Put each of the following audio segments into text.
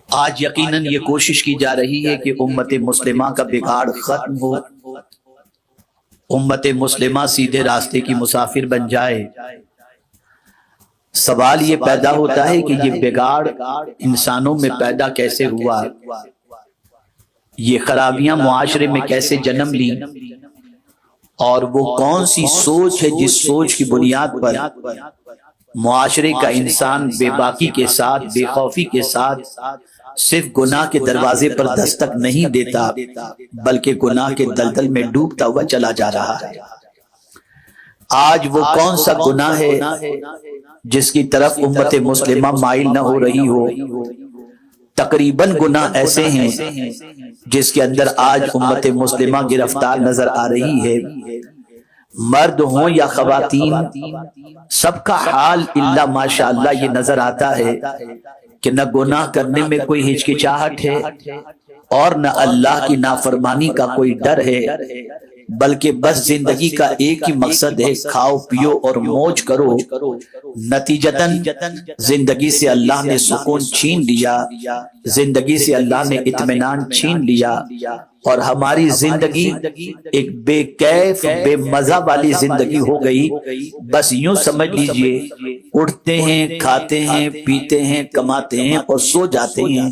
آج یقیناً یہ کوشش کی جا رہی ہے کہ امت مسلمہ کا بگاڑ ختم ہو، امت مسلمہ سیدھے راستے کی مسافر بن جائے۔ سوال یہ پیدا ہوتا ہے کہ یہ بگاڑ انسانوں میں پیدا کیسے ہوا، یہ خرابیاں معاشرے میں کیسے جنم لی، اور وہ کون سی سوچ ہے جس سوچ کی بنیاد پر معاشرے کا انسان بے باکی کے ساتھ، بے خوفی کے ساتھ صرف گناہ کے دروازے پر دستک نہیں دیتا بلکہ گناہ کے دلدل میں ڈوبتا ہوا چلا جا رہا ہے۔ آج وہ کون سا گناہ ہے جس کی طرف امت مسلمہ مائل نہ ہو رہی ہو؟ تقریباً گناہ ایسے ہیں جس کے اندر آج امت مسلمہ گرفتار نظر آ رہی ہے۔ مرد ہوں یا خواتین، سب کا حال الا ماشاءاللہ یہ نظر آتا ہے کہ نہ گناہ کرنے میں کوئی ہچکچاہٹ ہے اور نہ اللہ کی نافرمانی کا کوئی ڈر ہے، بلکہ بس زندگی کا ایک ہی مقصد ہے، کھاؤ پیو اور موج کرو۔ نتیجتاً زندگی سے اللہ نے سکون چھین لیا، زندگی سے اللہ نے اطمینان چھین لیا، اور ہماری زندگی ایک بے کیف بے مزہ والی زندگی ہو گئی۔ بس یوں سمجھ لیجئے، اٹھتے ہیں، کھاتے ہیں، پیتے ہیں، کماتے ہیں اور سو جاتے ہیں۔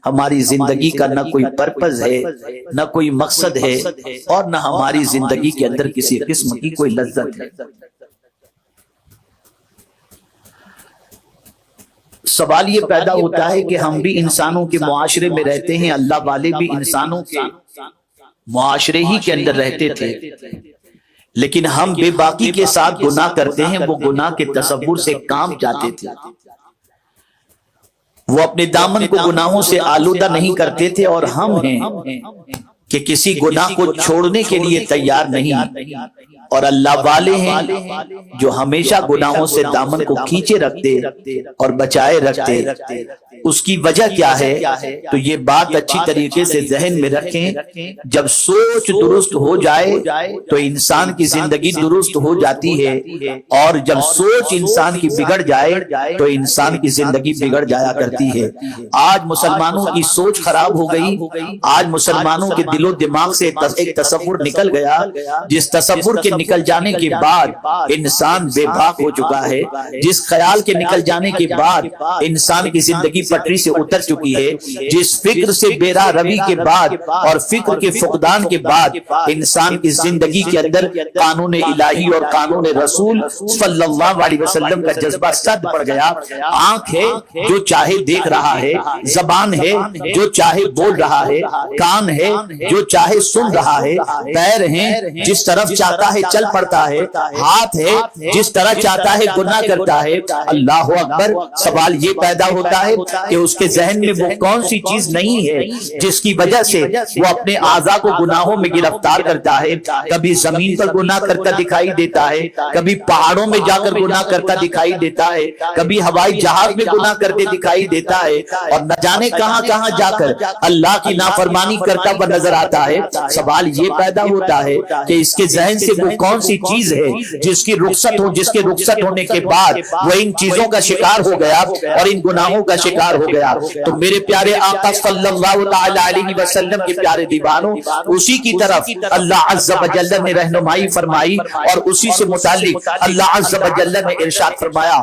ہماری زندگی کا نہ کوئی پرپز ہے، نہ کوئی مقصد ہے، اور نہ ہماری زندگی کے اندر کسی قسم کی کوئی لذت ہے۔ سوال یہ پیدا ہوتا ہے کہ ہم بھی انسانوں کے معاشرے میں رہتے ہیں، اللہ والے بھی انسانوں کے معاشرے ہی کے اندر رہتے تھے، لیکن ہم بے باکی کے ساتھ گناہ کرتے ہیں۔ وہ گناہ کے تصور سے کام جاتے تھے، وہ اپنے دامن کو گناہوں سے آلودہ نہیں کرتے تھے، اور ہم ہیں کہ کسی گناہ کو چھوڑنے کے لیے تیار نہیں، اور اللہ والے ہیں جو ہمیشہ گناہوں سے دامن کو کھینچے رکھتے اور بچائے رکھتے۔ اس کی وجہ کیا ہے؟ تو یہ بات اچھی طریقے سے ذہن میں رکھیں، جب سوچ درست ہو جائے تو انسان کی زندگی درست ہو جاتی ہے، اور جب سوچ انسان کی بگڑ جائے تو انسان کی زندگی بگڑ جایا کرتی ہے۔ آج مسلمانوں کی سوچ خراب ہو گئی، آج مسلمانوں کے دل و دماغ سے ایک تصور نکل گیا، جس تصور کے نکل جانے کے بعد انسان بے باک ہو چکا ہے، جس خیال کے نکل جانے کے بعد انسان کی زندگی پٹری سے اتر چکی ہے، جس فکر سے بے راہ روی کے بعد اور فکر کے فقدان کے بعد انسان کی زندگی کے اندر قانون الہی اور قانون رسول صلی اللہ علیہ وسلم کا جذبہ سد پڑ گیا۔ آنکھ ہے جو چاہے دیکھ رہا ہے، زبان ہے جو چاہے بول رہا ہے، کان ہے جو چاہے سن رہا ہے، پیر ہیں جس طرف چاہتا ہے چل پڑتا ہے، ہاتھ ہے جس طرح چاہتا ہے گناہ کرتا ہے۔ اللہ اکبر! سوال یہ پیدا ہوتا ہے کہ اس کے ذہن میں وہ کون سی چیز نہیں ہے جس کی وجہ سے وہ اپنے اعضاء کو گناہوں میں گرفتار کرتا ہے۔ کبھی زمین پر گناہ کرتا دکھائی دیتا ہے، کبھی پہاڑوں میں جا کر گناہ کرتا دکھائی دیتا ہے، کبھی ہوائی جہاز میں گناہ کرتے دکھائی دیتا ہے، اور نہ جانے کہاں کہاں جا کر اللہ کی نافرمانی کرتا ہوا نظر آتا ہے۔ سوال یہ پیدا ہوتا ہے کہ اس کے ذہن سے وہ کون سی چیز ہے جس کی رخصت ہو، جس کے رخصت ہونے کے بعد وہ ان چیزوں کا شکار ہو گیا اور ان گناہوں کا شکار ہو گیا۔ تو میرے پیارے آقا صلی اللہ تعالی علیہ وسلم کے پیارے دیوانوں، اسی کی طرف اللہ عز و جل نے رہنمائی فرمائی، اور اسی سے متعلق اللہ عز و جل نے ارشاد فرمایا،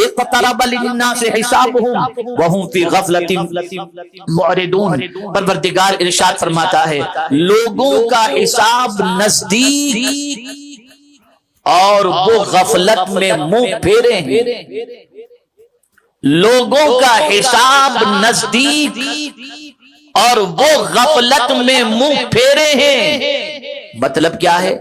اقترب للناس حسابهم وهم في غفلة معرضون۔ پروردگار ارشاد فرماتا ہے لوگوں کا حساب نزدیک اور وہ غفلت میں منہ پھیرے ہیں۔ لوگوں کا حساب نزدیک اور وہ غفلت میں منہ پھیرے ہیں۔ مطلب کیا ہے؟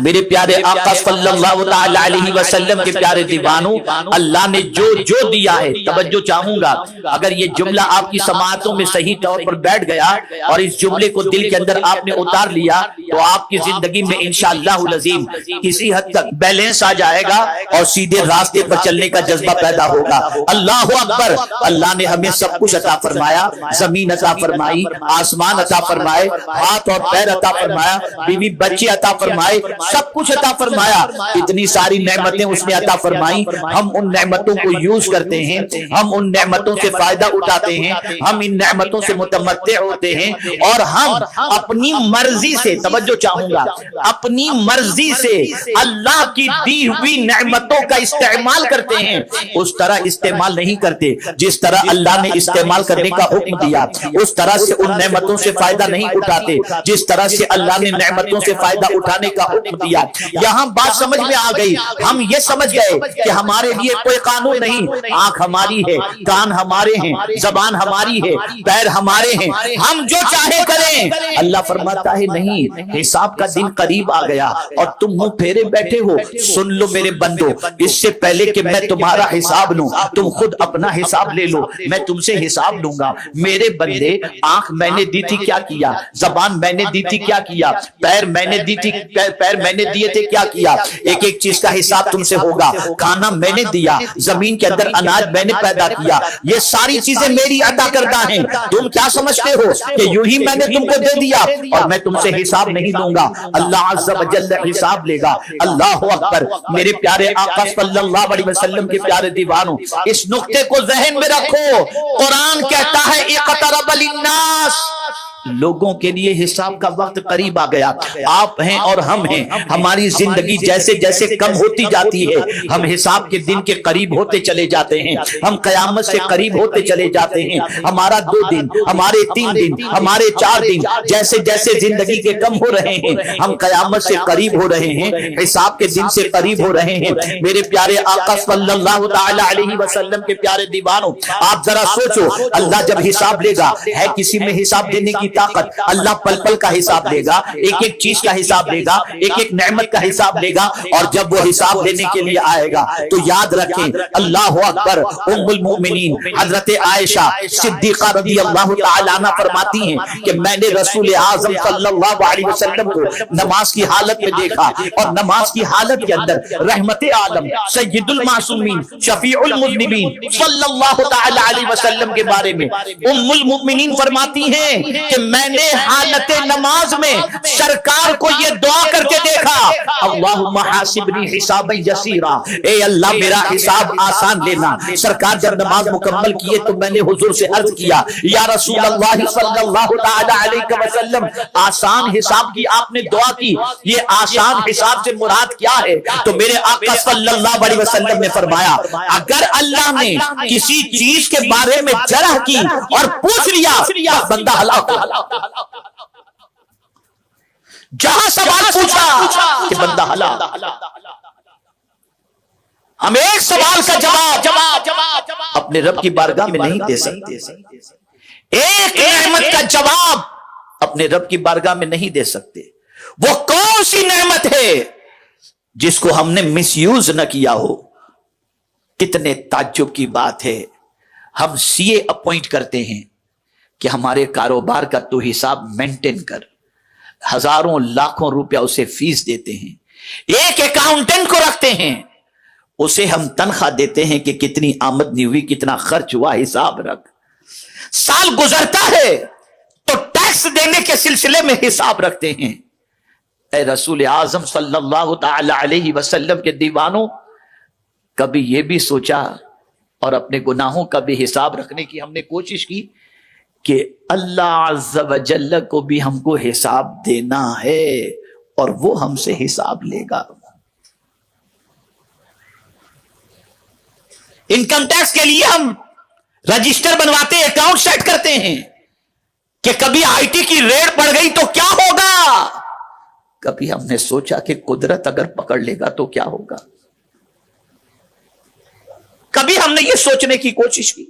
میرے پیارے آقا صلی اللہ تعالی علیہ وسلم کے پیارے دیوانوں، اللہ نے جو دیا ہے، توجہ چاہوں گا، اگر یہ جملہ آپ کی سماعتوں میں صحیح طور پر بیٹھ گیا اور اس جملے کو دل کے اندر آپ نے اتار لیا تو آپ کی زندگی میں انشاءاللہ العظیم کسی حد تک بیلنس آ جائے گا اور سیدھے راستے پر چلنے کا جذبہ پیدا ہوگا۔ اللہ اکبر! اللہ نے ہمیں سب کچھ عطا فرمایا، زمین عطا فرمائی، آسمان عطا فرمائے، ہاتھ اور پیر عطا فرمایا، بیوی بیوی بچے عطا فرمائے, سب کچھ عطا فرمایا, اتنی ساری نعمتیں اس نے عطا فرمائی. ہم ان نعمتوں کو یوز کرتے ہیں, ہم ان نعمتوں سے فائدہ اٹھاتے ہیں, ہم ان نعمتوں سے متمتع ہوتے ہیں, اور ہم اپنی مرضی سے, توجہ چاہوں گا, اپنی مرضی سے اللہ کی دی ہوئی نعمتوں کا استعمال کرتے ہیں. اس طرح استعمال نہیں کرتے جس طرح اللہ نے استعمال کرنے کا حکم دیا, اس طرح سے ان نعمتوں سے فائدہ نہیں اٹھاتے جس طرح سے اللہ نے نعمتوں سے فائدہ اٹھانے کا حکم دیا. یہاں بات سمجھ میں آ گئی. ہم یہ سمجھ گئے کہ ہمارے لیے کوئی قانون نہیں, آنکھ ہماری ہے, کان ہمارے ہیں, زبان ہماری ہے, پیر ہمارے ہیں, ہم جو چاہے کریں. اللہ فرماتا ہے نہیں, حساب کا دن قریب آ گیا اور تم منہ پھیرے بیٹھے ہو. سن لو میرے بندو, اس سے پہلے کہ میں تمہارا حساب لوں, تم خود اپنا حساب لے لو, میں تم سے حساب لوں گا. میرے بندے, آنکھ میں نے دی تھی, کیا کیا؟ زبان میں نے دی تھی, کیا کیا؟ پیر میں نے دی تھی, پیر میں نے دیے تھے, کیا کیا؟ ایک ایک چیز کا حساب تم سے ہوگا. کھانا میں نے دیا, زمین کے اندر اناج میں نے پیدا کیا, یہ ساری چیزیں میری عطا کردہ ہیں. تم کیا سمجھتے ہو کہ یوں ہی میں نے تم کو دے دیا اور میں تم سے حساب نہیں لوں گا؟ اللہ عز و جل حساب لے گا. اللہ اکبر. میرے پیارے آقا صلی اللہ علیہ وسلم کے پیارے دیوانوں, اس نقطے کو ذہن میں رکھو. قرآن کہتا ہے اقترب للناس, لوگوں کے لیے حساب کا وقت قریب آ گیا. آپ ہیں اور ہم ہیں, ہماری زندگی جیسے جیسے کم ہوتی جاتی ہے, ہم حساب کے دن کے قریب ہوتے چلے جاتے ہیں, ہم قیامت سے قریب ہوتے چلے جاتے ہیں. ہمارا 2 دن, ہمارے 3 دن, ہمارے 4 دن, جیسے جیسے زندگی کے کم ہو رہے ہیں, ہم قیامت سے قریب ہو رہے ہیں, حساب کے دن سے قریب ہو رہے ہیں. میرے پیارے آقا صلی اللہ تعالی علیہ وسلم کے پیارے دیوانوں, آپ ذرا سوچو, اللہ جب حساب لے گا, ہے کسی میں حساب دینے کی طاقت؟ اللہ پل پل کا حساب لے گا, ایک ایک چیز کا حساب لے گا, ایک ایک نعمت کا حساب لے گا. اور جب وہ حساب لینے کے لیے آئے گا تو یاد رکھیں, اللہ اکبر, ام المؤمنین حضرت عائشہ صدیقہ رضی اللہ تعالی عنہ فرماتی ہیں کہ میں نے رسول اعظم صلی اللہ علیہ وسلم کو نماز کی حالت میں دیکھا, اور نماز کی حالت کے اندر رحمت عالم سید المعصومین شفیع المذنبین صلی اللہ تعالی علیہ وسلم کے بارے میں ام المؤمنین فرماتی ہیں کہ میں نے حالت نماز میں سرکار کو یہ دعا کرتے دیکھا, اللہم حاسبنی حسابا یسیرا, اے اللہ میرا حساب آسان لینا. سرکار جب نماز مکمل کیے تو میں نے حضور سے عرض کیا, یا رسول اللہ صلی اللہ تعالی علیہ وسلم, آسان حساب کی آپ نے دعا کی, یہ آسان حساب سے مراد کیا ہے؟ تو میرے آقا صلی اللہ علیہ وسلم نے فرمایا, اگر اللہ نے کسی چیز کے بارے میں جرح کی اور پوچھ لیا, بندہ ہلاک ہو. جہاں سوال پوچھا کہ بندہ ہلاک. ہم ایک سوال کا جواب اپنے رب کی بارگاہ میں نہیں دے سکتے, ایک نعمت کا جواب اپنے رب کی بارگاہ میں نہیں دے سکتے. وہ کون سی نعمت ہے جس کو ہم نے مس یوز نہ کیا ہو؟ کتنے تعجب کی بات ہے, ہم سی اے اپوائنٹ کرتے ہیں کہ ہمارے کاروبار کا تو حساب مینٹین کر, ہزاروں لاکھوں روپیہ اسے فیس دیتے ہیں. ایک اکاؤنٹنٹ کو رکھتے ہیں, اسے ہم تنخواہ دیتے ہیں کہ کتنی آمدنی ہوئی, کتنا خرچ ہوا, حساب رکھ. سال گزرتا ہے تو ٹیکس دینے کے سلسلے میں حساب رکھتے ہیں. اے رسول اعظم صلی اللہ تعالی علیہ وسلم کے دیوانوں, کبھی یہ بھی سوچا اور اپنے گناہوں کا بھی حساب رکھنے کی ہم نے کوشش کی کہ اللہ عز و جل کو بھی ہم کو حساب دینا ہے اور وہ ہم سے حساب لے گا. انکم ٹیکس کے لیے ہم رجسٹر بنواتے, اکاؤنٹ سیٹ کرتے ہیں کہ کبھی آئی ٹی کی ریڈ پڑ گئی تو کیا ہوگا. کبھی ہم نے سوچا کہ قدرت اگر پکڑ لے گا تو کیا ہوگا. کبھی ہم نے یہ سوچنے کی کوشش کی.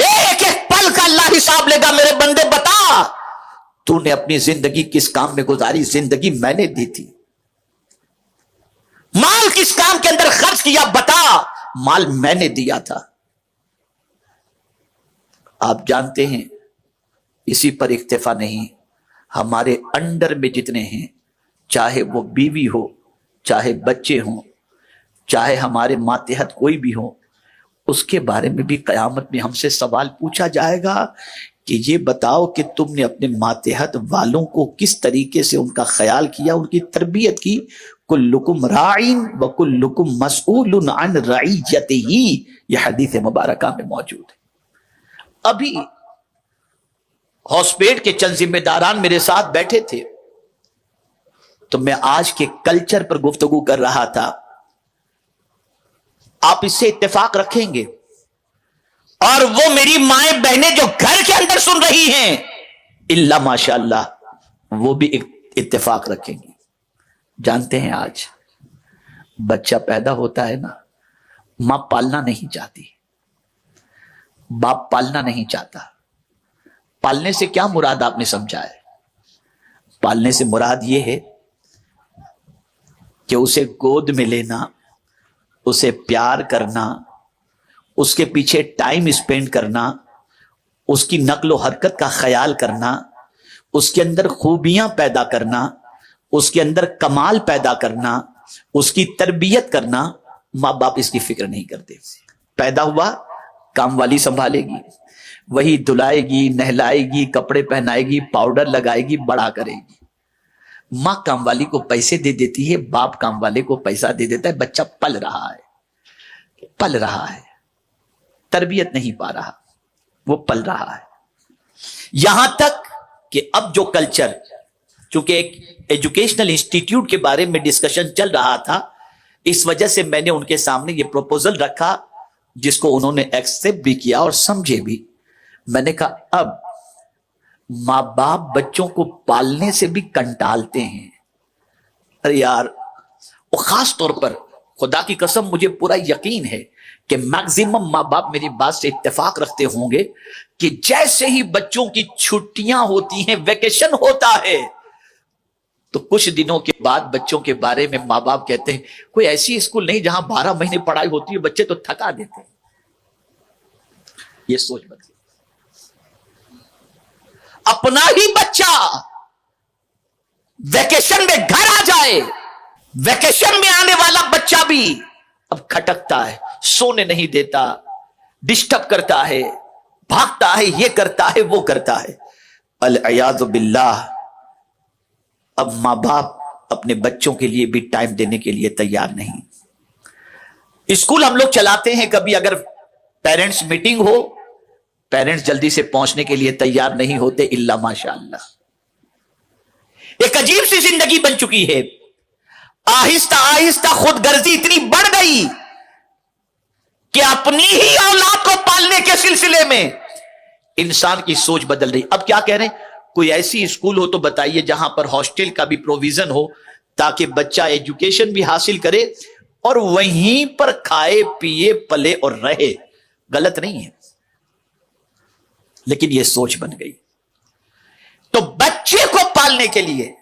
ایک ایک پل کا اللہ حساب لے گا. میرے بندے بتا, تو نے اپنی زندگی کس کام میں گزاری؟ زندگی میں نے دی تھی. مال کس کام کے اندر خرچ کیا؟ بتا, مال میں نے دیا تھا. آپ جانتے ہیں اسی پر اکتفا نہیں, ہمارے انڈر میں جتنے ہیں, چاہے وہ بیوی ہو, چاہے بچے ہوں, چاہے ہمارے ماتحت کوئی بھی ہو, اس کے بارے میں بھی قیامت میں ہم سے سوال پوچھا جائے گا کہ یہ بتاؤ کہ تم نے اپنے ماتحت والوں کو کس طریقے سے ان کا خیال کیا، ان کی تربیت کی. کلکم راعین وکلکم مسئول عن رعیتہ، یہ حدیث مبارکہ میں موجود ہے. ابھی ہاسپیٹ کے چند ذمہ داران میرے ساتھ بیٹھے تھے تو میں آج کے کلچر پر گفتگو کر رہا تھا. آپ اس سے اتفاق رکھیں گے، اور وہ میری مائیں بہنیں جو گھر کے اندر سن رہی ہیں الا ماشاء اللہ وہ بھی اتفاق رکھیں گی. جانتے ہیں آج بچہ پیدا ہوتا ہے نا، ماں پالنا نہیں چاہتی، باپ پالنا نہیں چاہتا. پالنے سے کیا مراد آپ نے سمجھا ہے؟ پالنے سے مراد یہ ہے کہ اسے گود میں لینا، اسے پیار کرنا، اس کے پیچھے ٹائم اسپینڈ کرنا، اس کی نقل و حرکت کا خیال کرنا، اس کے اندر خوبیاں پیدا کرنا، اس کے اندر کمال پیدا کرنا، اس کی تربیت کرنا. ماں باپ اس کی فکر نہیں کرتے. پیدا ہوا، کام والی سنبھالے گی، وہی دھلائے گی، نہلائے گی، کپڑے پہنائے گی، پاؤڈر لگائے گی، بڑا کرے گی. ماں کام والی کو پیسے دے دیتی ہے، باپ کام والے کو پیسہ دے دیتا ہے. بچہ پل رہا ہے، تربیت نہیں پا رہا، وہ پل رہا ہے. یہاں تک کہ اب جو کلچر، چونکہ ایک ایجوکیشنل انسٹیٹیوٹ کے بارے میں ڈسکشن چل رہا تھا، اس وجہ سے میں نے ان کے سامنے یہ پروپوزل رکھا جس کو انہوں نے ایکسپٹ بھی کیا اور سمجھے بھی. میں نے کہا اب ماں باپ بچوں کو پالنے سے بھی کنٹالتے ہیں. ارے یار، وہ خاص طور پر خدا کی قسم مجھے پورا یقین ہے کہ میکزیمم ماں باپ میری بات سے اتفاق رکھتے ہوں گے کہ جیسے ہی بچوں کی چھٹیاں ہوتی ہیں، ویکیشن ہوتا ہے، تو کچھ دنوں کے بعد بچوں کے بارے میں ماں باپ کہتے ہیں کوئی ایسی اسکول نہیں جہاں 12 مہینے پڑھائی ہوتی ہے، بچے تو تھکا دیتے ہیں. یہ سوچ بدلی. اپنا ہی بچہ ویکیشن میں گھر آ جائے، ویکیشن میں آنے والا بچہ بھی اب کھٹکتا ہے، سونے نہیں دیتا، ڈسٹرب کرتا ہے، بھاگتا ہے، یہ کرتا ہے، وہ کرتا ہے. العیاذ باللہ. اب ماں باپ اپنے بچوں کے لیے بھی ٹائم دینے کے لیے تیار نہیں. اسکول ہم لوگ چلاتے ہیں، کبھی اگر پیرنٹس میٹنگ ہو، پیرنٹس جلدی سے پہنچنے کے لیے تیار نہیں ہوتے الا ماشاء اللہ. ایک عجیب سی زندگی بن چکی ہے. آہستہ آہستہ خود غرضی اتنی بڑھ گئی کہ اپنی ہی اولاد کو پالنے کے سلسلے میں انسان کی سوچ بدل رہی. اب کیا کہہ رہے ہیں؟ کوئی ایسی اسکول ہو تو بتائیے جہاں پر ہاسٹل کا بھی پروویژن ہو تاکہ بچہ ایجوکیشن بھی حاصل کرے اور وہیں پر کھائے پیے پلے اور رہے. غلط نہیں ہے، لیکن یہ سوچ بن گئی. تو بچے کو پالنے کے لیے،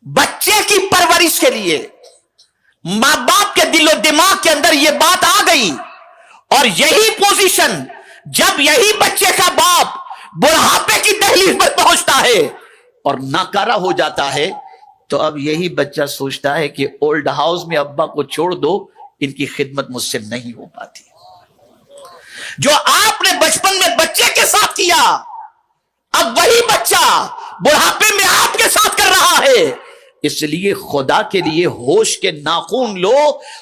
بچے کی پرورش کے لیے ماں باپ کے دل و دماغ کے اندر یہ بات آ گئی، اور یہی پوزیشن جب یہی بچے کا باپ بڑھاپے کی دہلیز پر پہنچتا ہے اور ناکارہ ہو جاتا ہے، تو اب یہی بچہ سوچتا ہے کہ اولڈ ہاؤس میں ابا کو چھوڑ دو، ان کی خدمت مجھ سے نہیں ہو پاتی. جو آپ نے بچپن میں بچے کے ساتھ کیا، اب وہی بچہ بڑھاپے میں آپ کے ساتھ کر رہا ہے. اس لیے خدا کے لیے ہوش کے ناخن لو،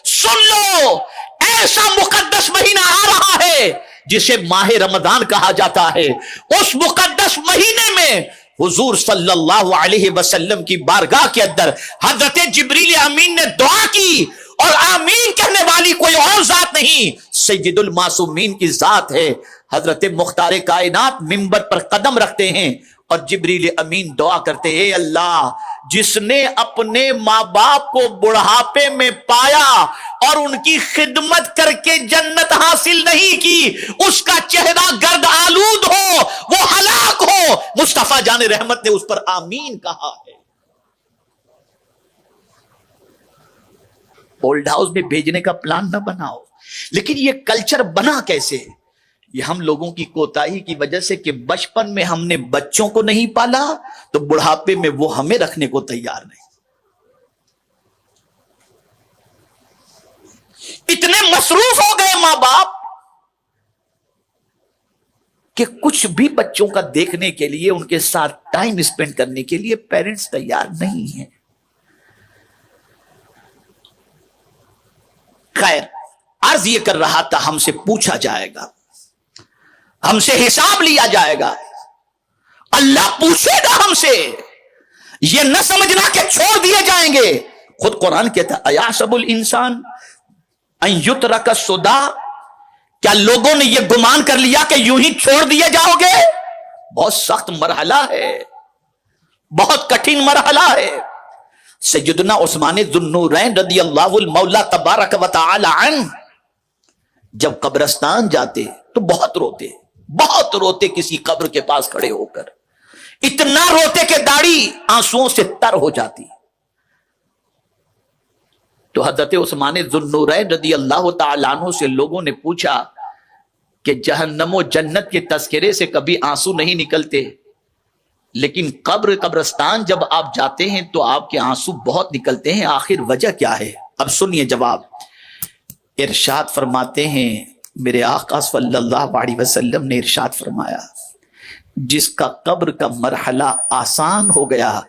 سن لو، ایسا مقدس مہینہ آ رہا ہے جسے ماہ رمضان کہا جاتا ہے. اس مقدس مہینے میں حضور صلی اللہ علیہ وسلم کی بارگاہ کے اندر حضرت جبریل امین نے دعا کی، اور آمین کہنے والی کوئی اور ذات نہیں، سید المعصومین کی ذات ہے. حضرت مختار کائنات منبر پر قدم رکھتے ہیں اور جبریل امین دعا کرتے، اے اللہ، جس نے اپنے ماں باپ کو بڑھاپے میں پایا اور ان کی خدمت کر کے جنت حاصل نہیں کی، اس کا چہرہ گرد آلود ہو، وہ ہلاک ہو. مصطفیٰ جان رحمت نے اس پر آمین کہا ہے. اولڈ ہاؤس میں بھیجنے کا پلان نہ بناؤ. لیکن یہ کلچر بنا کیسے؟ یہ ہم لوگوں کی کوتاہی کی وجہ سے کہ بچپن میں ہم نے بچوں کو نہیں پالا تو بڑھاپے میں وہ ہمیں رکھنے کو تیار نہیں. اتنے مصروف ہو گئے ماں باپ کہ کچھ بھی بچوں کا دیکھنے کے لیے، ان کے ساتھ ٹائم اسپینڈ کرنے کے لیے پیرنٹس تیار نہیں ہیں۔ خیر، عرض یہ کر رہا تھا ہم سے پوچھا جائے گا، ہم سے حساب لیا جائے گا، اللہ پوچھے گا ہم سے۔ یہ نہ سمجھنا کہ چھوڑ دیے جائیں گے۔ خود قرآن کہتا ہے ایحسب الانسان ان یترک سدی، کیا لوگوں نے یہ گمان کر لیا کہ یوں ہی چھوڑ دیے جاؤ گے؟ بہت سخت مرحلہ ہے، بہت کٹھن مرحلہ ہے۔ سیدنا عثمان ذو النورین رضی اللہ المولا تبارک و تعالی عنہ جب قبرستان جاتے تو بہت روتے کسی قبر کے پاس کھڑے ہو کر، اتنا روتے کہ داڑھی آنسوؤں سے تر ہو جاتی۔ تو حضرت عثمان ذو النورین رضی اللہ تعالیٰ عنہ سے لوگوں نے پوچھا کہ جہنم و جنت کے تذکرے سے کبھی آنسو نہیں نکلتے، لیکن قبرستان جب آپ جاتے ہیں تو آپ کے آنسو بہت نکلتے ہیں، آخر وجہ کیا ہے؟ اب سنیے جواب۔ ارشاد فرماتے ہیں میرے آقا صلی اللہ علیہ وسلم نے ارشاد فرمایا، جس کا قبر کا مرحلہ آسان ہو گیا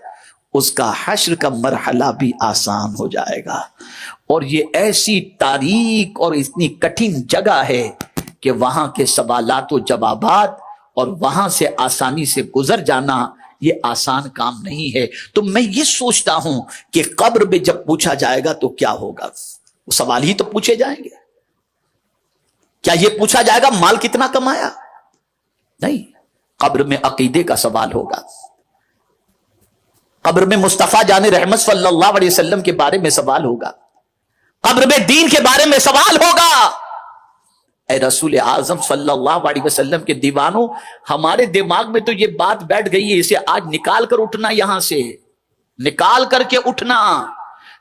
اس کا حشر کا مرحلہ بھی آسان ہو جائے گا۔ اور یہ ایسی تاریک اور اتنی کٹھن جگہ ہے کہ وہاں کے سوالات و جوابات اور وہاں سے آسانی سے گزر جانا یہ آسان کام نہیں ہے۔ تو میں یہ سوچتا ہوں کہ قبر میں جب پوچھا جائے گا تو کیا ہوگا؟ وہ سوال ہی تو پوچھے جائیں گے۔ کیا یہ پوچھا جائے گا مال کتنا کمایا؟ نہیں، قبر میں عقیدے کا سوال ہوگا، قبر میں مصطفیٰ جان رحمت صلی اللہ علیہ وسلم کے بارے میں سوال ہوگا، قبر میں دین کے بارے میں سوال ہوگا۔ اے رسول اعظم صلی اللہ علیہ وسلم کے دیوانوں، ہمارے دماغ میں تو یہ بات بیٹھ گئی ہے، اسے آج نکال کر اٹھنا، یہاں سے نکال کر کے اٹھنا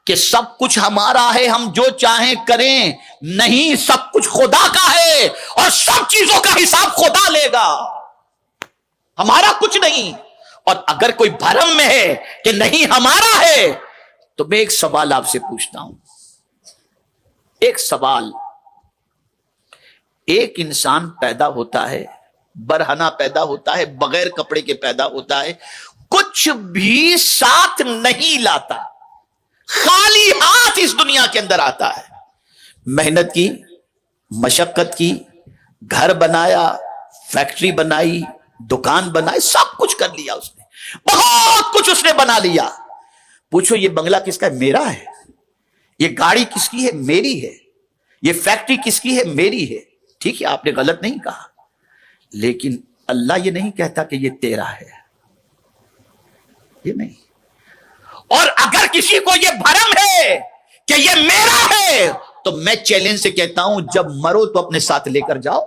کہ سب کچھ ہمارا ہے، ہم جو چاہیں کریں۔ نہیں، سب کچھ خدا کا ہے اور سب چیزوں کا حساب خدا لے گا، ہمارا کچھ نہیں۔ اور اگر کوئی بھرم میں ہے کہ نہیں ہمارا ہے، تو میں ایک سوال آپ سے پوچھتا ہوں، ایک سوال۔ ایک انسان پیدا ہوتا ہے، برہنہ پیدا ہوتا ہے، بغیر کپڑے کے پیدا ہوتا ہے، کچھ بھی ساتھ نہیں لاتا، خالی ہاتھ اس دنیا کے اندر آتا ہے۔ محنت کی، مشقت کی، گھر بنایا، فیکٹری بنائی، دکان بنائی، سب کچھ کر لیا اس نے، بہت کچھ اس نے بنا لیا۔ پوچھو یہ بنگلہ کس کا ہے؟ میرا ہے۔ یہ گاڑی کس کی ہے؟ میری ہے۔ یہ فیکٹری کس کی ہے؟ میری ہے۔ ٹھیک ہے، آپ نے غلط نہیں کہا، لیکن اللہ یہ نہیں کہتا کہ یہ تیرا ہے، یہ نہیں۔ اور اگر کسی کو یہ بھرم ہے کہ یہ میرا ہے، تو میں چیلنج سے کہتا ہوں جب مرو تو اپنے ساتھ لے کر جاؤ،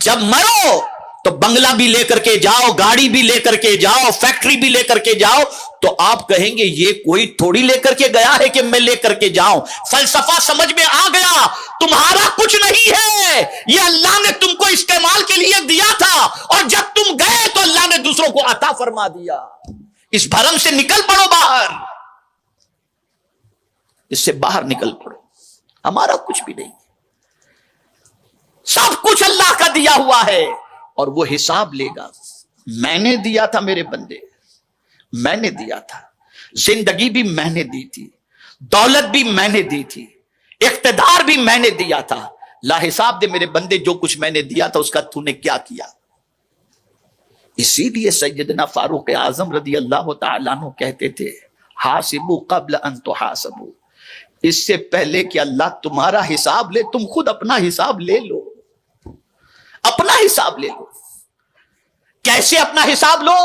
جب مرو تو بنگلہ بھی لے کر کے جاؤ، گاڑی بھی لے کر کے جاؤ، فیکٹری بھی لے کر کے جاؤ، تو آپ کہیں گے یہ کوئی تھوڑی لے کر کے گیا ہے کہ میں لے کر کے جاؤں۔ فلسفہ سمجھ میں آ گیا، تمہارا کچھ نہیں ہے، یہ اللہ نے تم کو استعمال کے لیے دیا تھا، اور جب تم گئے تو اللہ نے دوسروں کو عطا فرما دیا۔ اس بھرم سے نکل پڑو باہر، اس سے باہر نکل پڑو، ہمارا کچھ بھی نہیں، سب کچھ اللہ کا دیا ہوا ہے، اور وہ حساب لے گا۔ میں نے دیا تھا میرے بندے، میں نے دیا تھا، زندگی بھی میں نے دی تھی، دولت بھی میں نے دی تھی، اقتدار بھی میں نے دیا تھا۔ لا حساب دے میرے بندے، جو کچھ میں نے دیا تھا اس کا تو نے کیا کیا؟ اسی لیے سیدنا فاروق اعظم رضی اللہ تعالیٰ عنہ کہتے تھے حاسبوا قبل ان تحاسبوا، اس سے پہلے کہ اللہ تمہارا حساب لے، تم خود اپنا حساب لے لو، اپنا حساب لے لو۔ کیسے اپنا حساب لو؟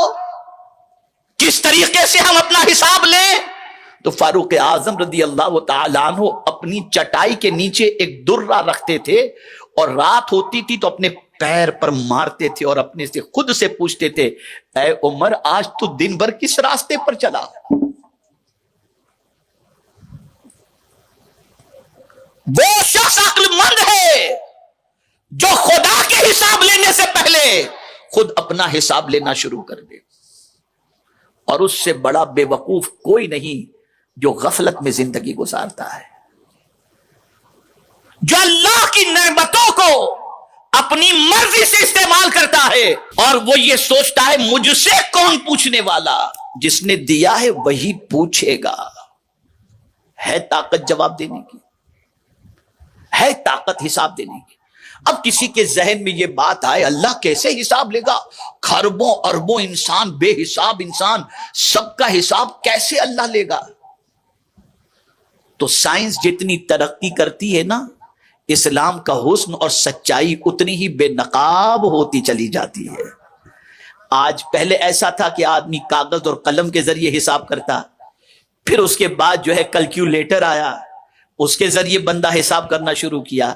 کس طریقے سے ہم اپنا حساب لیں؟ تو فاروق اعظم رضی اللہ تعالیٰ عنہ اپنی چٹائی کے نیچے ایک درہ رکھتے تھے، اور رات ہوتی تھی تو اپنے پیر پر مارتے تھے اور اپنے سے خود سے پوچھتے تھے اے عمر آج تو دن بھر کس راستے پر چلا؟ وہ شخص عقل مند ہے جو خدا کے حساب لینے سے پہلے خود اپنا حساب لینا شروع کر دے، اور اس سے بڑا بے وقوف کوئی نہیں جو غفلت میں زندگی گزارتا ہے، جو اللہ کی نعمتوں کو اپنی مرضی سے استعمال کرتا ہے، اور وہ یہ سوچتا ہے مجھ سے کون پوچھنے والا، جس نے دیا ہے وہی پوچھے گا۔ ہے طاقت جواب دینے کی، ہے طاقت حساب دینے کی۔ اب کسی کے ذہن میں یہ بات آئے اللہ کیسے حساب لے گا؟ خربوں اربوں انسان، بے حساب انسان، سب کا حساب کیسے اللہ لے گا؟ تو سائنس جتنی ترقی کرتی ہے نا، اسلام کا حسن اور سچائی اتنی ہی بے نقاب ہوتی چلی جاتی ہے۔ آج پہلے ایسا تھا کہ آدمی کاغذ اور قلم کے ذریعے حساب کرتا، پھر اس کے بعد جو ہے کیلکولیٹر آیا، اس کے ذریعے بندہ حساب کرنا شروع کیا۔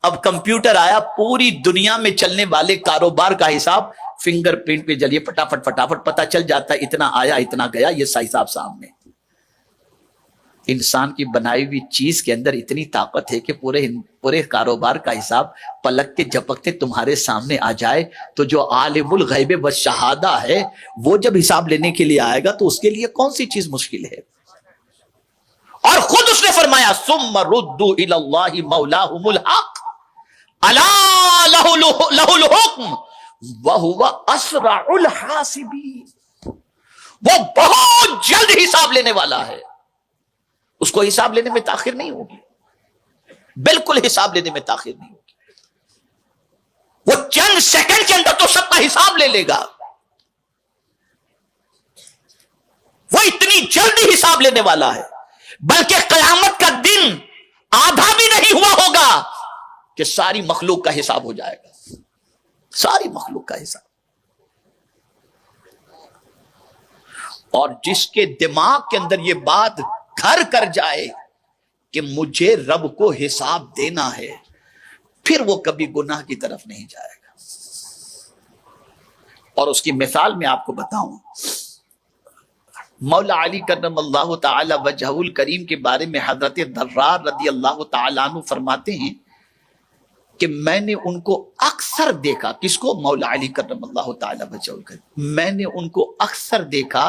اب کمپیوٹر آیا، پوری دنیا میں چلنے والے کاروبار کا حساب فنگر پرنٹ پہ جلیے فٹافٹ پتا چل جاتا ہے، اتنا آیا اتنا گیا، یہ حساب سامنے۔ انسان کی بنائی ہوئی چیز کے اندر اتنی طاقت ہے کہ پورے کاروبار کا حساب پلکتے جھپکتے تمہارے سامنے آ جائے، تو جو عالم الغیب والشہادہ ہے وہ جب حساب لینے کے لیے آئے گا تو اس کے لیے کون سی چیز مشکل ہے؟ اور خود اس نے فرمایا ثم ردوا الی اللہ مولاہم الحق الا لہ الحکم وہو اسرع الحاسبین۔ وہ بہت جلد حساب لینے والا ہے، اس کو حساب لینے میں تاخیر نہیں ہوگی، بالکل حساب لینے میں تاخیر نہیں ہوگی۔ وہ چند سیکنڈ کے اندر تو سب کا حساب لے لے گا، وہ اتنی جلدی حساب لینے والا ہے۔ بلکہ قیامت کا دن آدھا بھی نہیں ہوا ہوگا کہ ساری مخلوق کا حساب ہو جائے گا، ساری مخلوق کا حساب۔ اور جس کے دماغ کے اندر یہ بات گھر کر جائے کہ مجھے رب کو حساب دینا ہے، پھر وہ کبھی گناہ کی طرف نہیں جائے گا۔ اور اس کی مثال میں آپ کو بتاؤں، مولا علی کرم اللہ تعالی وجہہ الکریم کے بارے میں حضرت ضرار رضی اللہ تعالی عنہ فرماتے ہیں کہ میں نے ان کو اکثر دیکھا، کس کو؟ مولا علی کرم اللہ تعالی وجہہ الکریم۔ میں نے ان کو اکثر دیکھا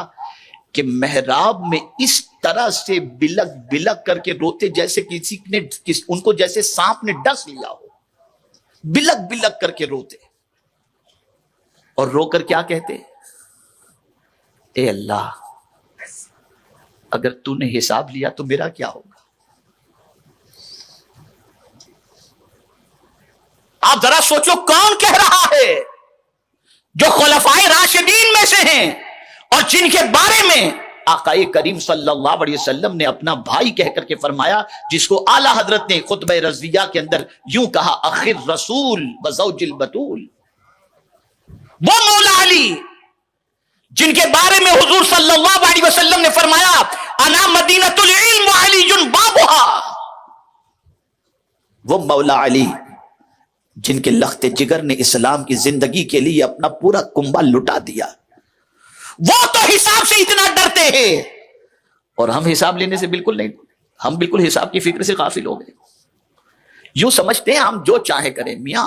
کہ محراب میں اس طرح سے بلک بلک کر کے روتے جیسے کسی نے ان کو جیسے سانپ نے ڈس لیا ہو، بلک بلک کر کے روتے، اور رو کر کیا کہتے؟ اے اللہ، اگر تو نے حساب لیا تو میرا کیا ہوگا؟ آپ ذرا سوچو کون کہہ رہا ہے؟ جو خلفائے راشدین میں سے ہیں، اور جن کے بارے میں آقا کریم صلی اللہ علیہ وسلم نے اپنا بھائی کہہ کر کے فرمایا، جس کو اعلی حضرت نے خطبہ رضویہ کے اندر یوں کہا، اخر رسول وزوج البتول، وہ مولا علی جن کے بارے میں حضور صلی اللہ علیہ وسلم نے فرمایا انا مدینۃ العلم وعلی بابها، وہ مولا علی جن کے لخت جگر نے اسلام کی زندگی کے لیے اپنا پورا کنبہ لٹا دیا، وہ تو حساب سے اتنا ڈرتے ہیں، اور ہم حساب لینے سے بالکل نہیں، ہم بالکل حساب کی فکر سے غافل ہو گئے۔ یوں سمجھتے ہیں ہم جو چاہے کریں، میاں